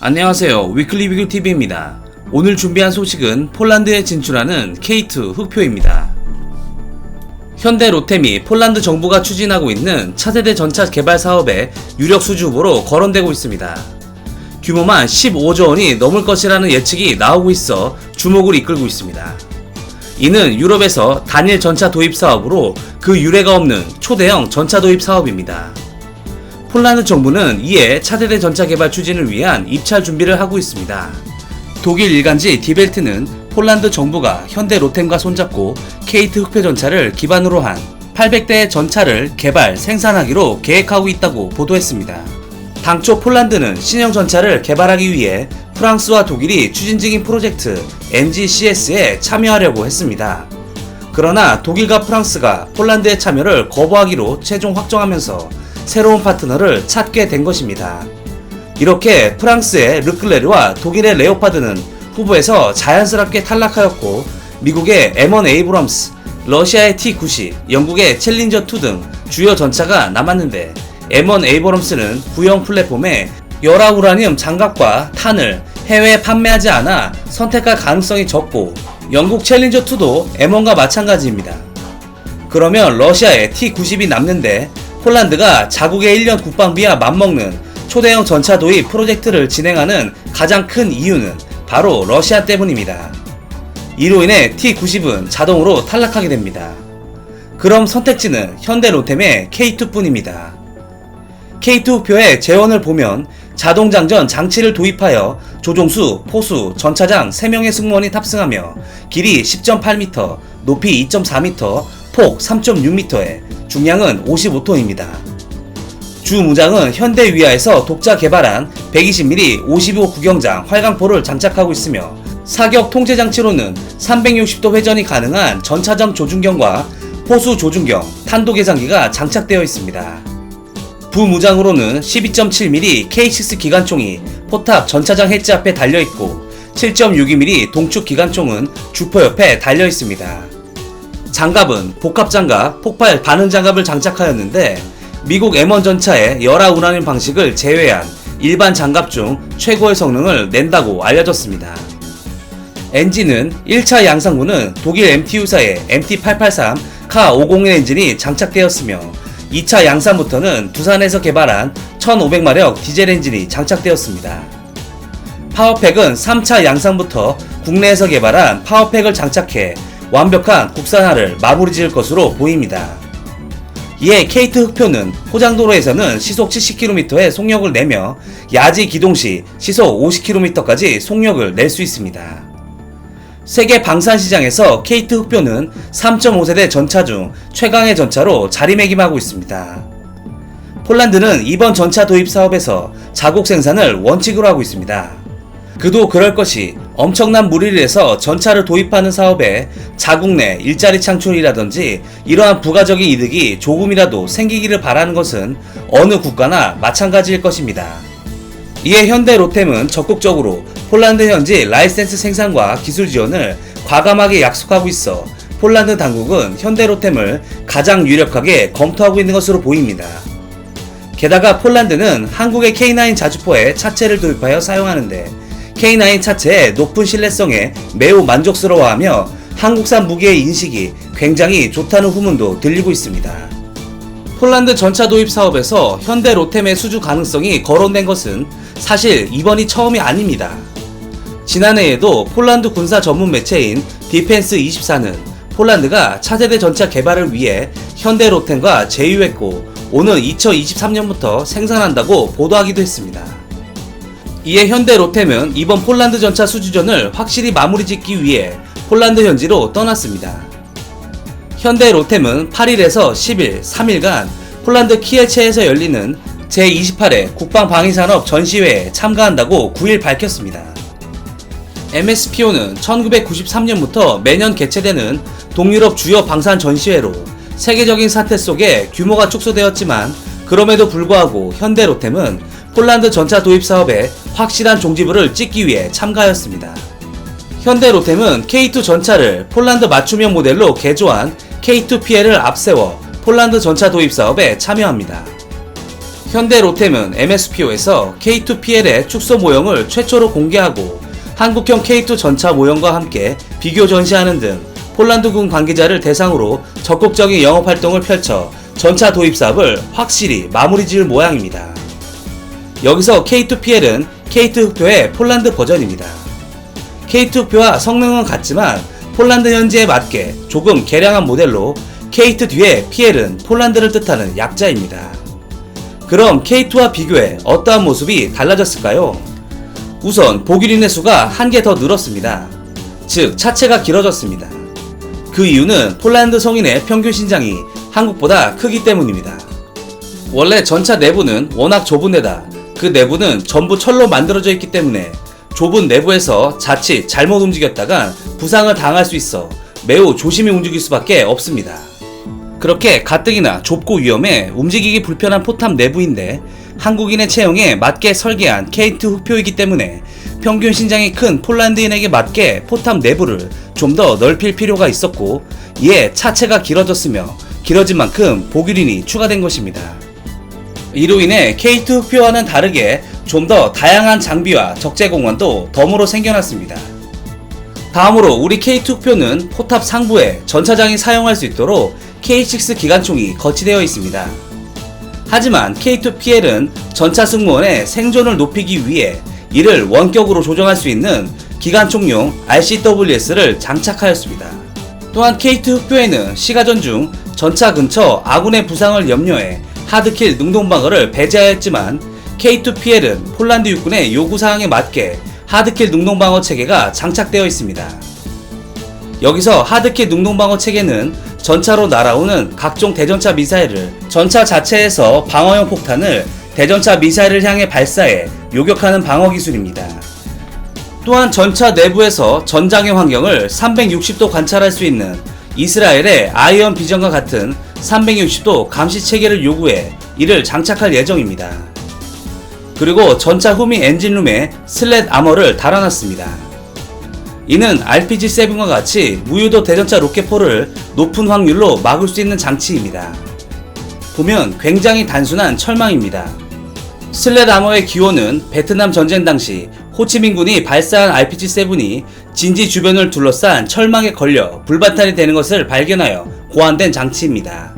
안녕하세요. 위클리 비글TV입니다. 오늘 준비한 소식은 폴란드에 진출하는 K2 흑표입니다. 현대 로템이 폴란드 정부가 추진하고 있는 차세대 전차 개발 사업의 유력 수주 후보로 거론되고 있습니다. 규모만 15조 원이 넘을 것이라는 예측이 나오고 있어 주목을 이끌고 있습니다. 이는 유럽에서 단일 전차 도입 사업으로 그 유례가 없는 초대형 전차 도입 사업입니다. 폴란드 정부는 이에 차세대 전차 개발 추진을 위한 입찰 준비를 하고 있습니다. 독일 일간지 디벨트는 폴란드 정부가 현대 로템과 손잡고 K2 흑표 전차를 기반으로 한 800대의 전차를 개발, 생산하기로 계획하고 있다고 보도했습니다. 당초 폴란드는 신형 전차를 개발하기 위해 프랑스와 독일이 추진 중인 프로젝트 MGCS에 참여하려고 했습니다. 그러나 독일과 프랑스가 폴란드의 참여를 거부하기로 최종 확정하면서 새로운 파트너를 찾게 된 것입니다. 이렇게 프랑스의 르클레르와 독일의 레오파드는 후보에서 자연스럽게 탈락하였고, 미국의 M1 에이브럼스, 러시아의 T-90, 영국의 챌린저2 등 주요 전차가 남았는데, M1 에이브럼스는 구형 플랫폼에 열화우라늄 장갑과 탄을 해외에 판매하지 않아 선택할 가능성이 적고, 영국 챌린저2도 M1과 마찬가지입니다. 그러면 러시아의 T-90이 남는데, 폴란드가 자국의 1년 국방비와 맞먹는 초대형 전차 도입 프로젝트를 진행하는 가장 큰 이유는 바로 러시아 때문입니다. 이로 인해 T-90은 자동으로 탈락하게 됩니다. 그럼 선택지는 현대 로템의 K2뿐입니다. K2 흑표의 재원을 보면 자동장전 장치를 도입하여 조종수, 포수, 전차장 3명의 승무원이 탑승하며 길이 10.8m, 높이 2.4m, 폭 3.6m에 중량은 55톤입니다. 주 무장은 현대 위아에서 독자 개발한 120mm 55 구경장 활강포를 장착하고 있으며, 사격 통제 장치로는 360도 회전이 가능한 전차장 조준경과 포수 조준경, 탄도 계산기가 장착되어 있습니다. 부무장으로는 12.7mm K6 기관총이 포탑 전차장 해지 앞에 달려있고, 7.62mm 동축 기관총은 주포 옆에 달려있습니다. 장갑은 복합장갑, 폭발 반응 장갑을 장착하였는데, 미국 M1 전차의 열화우라늄 방식을 제외한 일반 장갑 중 최고의 성능을 낸다고 알려졌습니다. 엔진은 1차 양상부는 독일 MTU사의 MT883 K501 엔진이 장착되었으며, 2차 양산부터는 두산에서 개발한 1500마력 디젤 엔진이 장착되었습니다. 파워팩은 3차 양상부터 국내에서 개발한 파워팩을 장착해 완벽한 국산화를 마무리 지을 것으로 보입니다. 이에 K2 흑표는 포장도로에서는 시속 70km의 속력을 내며 야지 기동 시 시속 50km까지 속력을 낼 수 있습니다. 세계 방산시장에서 K2 흑표는 3.5세대 전차 중 최강의 전차로 자리매김하고 있습니다. 폴란드는 이번 전차 도입 사업에서 자국 생산을 원칙으로 하고 있습니다. 그도 그럴 것이 엄청난 무리를 해서 전차를 도입하는 사업에 자국 내 일자리 창출이라든지 이러한 부가적인 이득이 조금이라도 생기기를 바라는 것은 어느 국가나 마찬가지일 것입니다. 이에 현대 로템은 적극적으로 폴란드 현지 라이센스 생산과 기술 지원을 과감하게 약속하고 있어 폴란드 당국은 현대 로템을 가장 유력하게 검토하고 있는 것으로 보입니다. 게다가 폴란드는 한국의 K9 자주포에 차체를 도입하여 사용하는데, K9 차체의 높은 신뢰성에 매우 만족스러워하며 한국산 무기의 인식이 굉장히 좋다는 후문도 들리고 있습니다. 폴란드 전차 도입 사업에서 현대 로템의 수주 가능성이 거론된 것은 사실 이번이 처음이 아닙니다. 지난해에도 폴란드 군사 전문 매체인 디펜스24는 폴란드가 차세대 전차 개발을 위해 현대 로템과 제휴했고, 오는 2023년부터 생산한다고 보도하기도 했습니다. 이에 현대 로템은 이번 폴란드 전차 수주전을 확실히 마무리 짓기 위해 폴란드 현지로 떠났습니다. 현대 로템은 8일에서 10일 3일간 폴란드 키예체에서 열리는 제28회 국방방위산업 전시회에 참가한다고 9일 밝혔습니다. MSPO는 1993년부터 매년 개최되는 동유럽 주요 방산 전시회로 세계적인 사태 속에 규모가 축소되었지만, 그럼에도 불구하고 현대 로템은 폴란드 전차 도입 사업에 확실한 종지부를 찍기 위해 참가하였습니다. 현대 로템은 K2 전차를 폴란드 맞춤형 모델로 개조한 K2PL을 앞세워 폴란드 전차 도입 사업에 참여합니다. 현대 로템은 MSPO에서 K2PL의 축소 모형을 최초로 공개하고 한국형 K2 전차 모형과 함께 비교 전시하는 등 폴란드군 관계자를 대상으로 적극적인 영업활동을 펼쳐 전차 도입 사업을 확실히 마무리 지을 모양입니다. 여기서 K2PL은 K2 흑표의 폴란드 버전입니다. K2 흑표와 성능은 같지만 폴란드 현지에 맞게 조금 개량한 모델로 K2 뒤에 PL은 폴란드를 뜻하는 약자입니다. 그럼 K2와 비교해 어떠한 모습이 달라졌을까요? 우선 보기린의 수가 한 개 더 늘었습니다. 즉 차체가 길어졌습니다. 그 이유는 폴란드 성인의 평균 신장이 한국보다 크기 때문입니다. 원래 전차 내부는 워낙 좁은 데다 그 내부는 전부 철로 만들어져 있기 때문에 좁은 내부에서 자칫 잘못 움직였다간 부상을 당할 수 있어 매우 조심히 움직일 수밖에 없습니다. 그렇게 가뜩이나 좁고 위험해 움직이기 불편한 포탑 내부인데 한국인의 체형에 맞게 설계한 K2 흑표이기 때문에 평균 신장이 큰 폴란드인에게 맞게 포탑 내부를 좀 더 넓힐 필요가 있었고, 이에 차체가 길어졌으며 길어진 만큼 보규린이 추가된 것입니다. 이로 인해 K2 흑표와는 다르게 좀 더 다양한 장비와 적재 공간도 덤으로 생겨났습니다. 다음으로 우리 K2 흑표는 포탑 상부에 전차장이 사용할 수 있도록 K6 기관총이 거치되어 있습니다. 하지만 K2PL은 전차 승무원의 생존을 높이기 위해 이를 원격으로 조정할 수 있는 기관총용 RCWS를 장착하였습니다. 또한 K2 흑표에는 시가전 중 전차 근처 아군의 부상을 염려해 하드킬 능동방어를 배제하였지만 K2PL은 폴란드 육군의 요구사항에 맞게 하드킬 능동방어 체계가 장착되어 있습니다. 여기서 하드킬 능동방어 체계는 전차로 날아오는 각종 대전차 미사일을 전차 자체에서 방어용 폭탄을 대전차 미사일을 향해 발사해 요격하는 방어 기술입니다. 또한 전차 내부에서 전장의 환경을 360도 관찰할 수 있는 이스라엘의 아이언 비전과 같은 360도 감시 체계를 요구해 이를 장착할 예정입니다. 그리고 전차 후미 엔진룸에 슬랫 아머를 달아놨습니다. 이는 RPG-7과 같이 무유도 대전차 로켓포를 높은 확률로 막을 수 있는 장치입니다. 보면 굉장히 단순한 철망입니다. 슬랫 아머의 기원은 베트남 전쟁 당시 호치민군이 발사한 RPG-7이 진지 주변을 둘러싼 철망에 걸려 불발탄이 되는 것을 발견하여 고안된 장치입니다.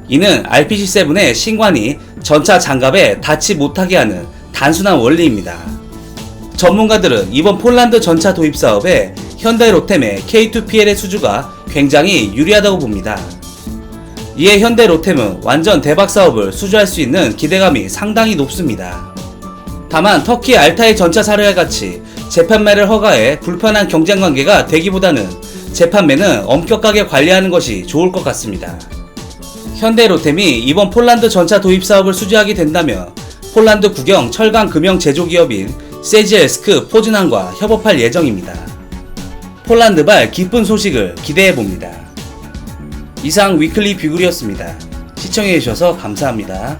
이는 RPG-7의 신관이 전차 장갑에 닿지 못하게 하는 단순한 원리입니다. 전문가들은 이번 폴란드 전차 도입 사업에 현대 로템의 K2PL의 수주가 굉장히 유리하다고 봅니다. 이에 현대 로템은 완전 대박 사업을 수주할 수 있는 기대감이 상당히 높습니다. 다만 터키 알타이 전차 사례와 같이 재판매를 허가해 불편한 경쟁 관계가 되기보다는 재판매는 엄격하게 관리하는 것이 좋을 것 같습니다. 현대 로템이 이번 폴란드 전차 도입 사업을 수주하게 된다면 폴란드 국영 철강 금형 제조기업인 세지엘스크 포즈난과 협업할 예정입니다. 폴란드발 기쁜 소식을 기대해봅니다. 이상 위클리 뷰글이었습니다. 시청해주셔서 감사합니다.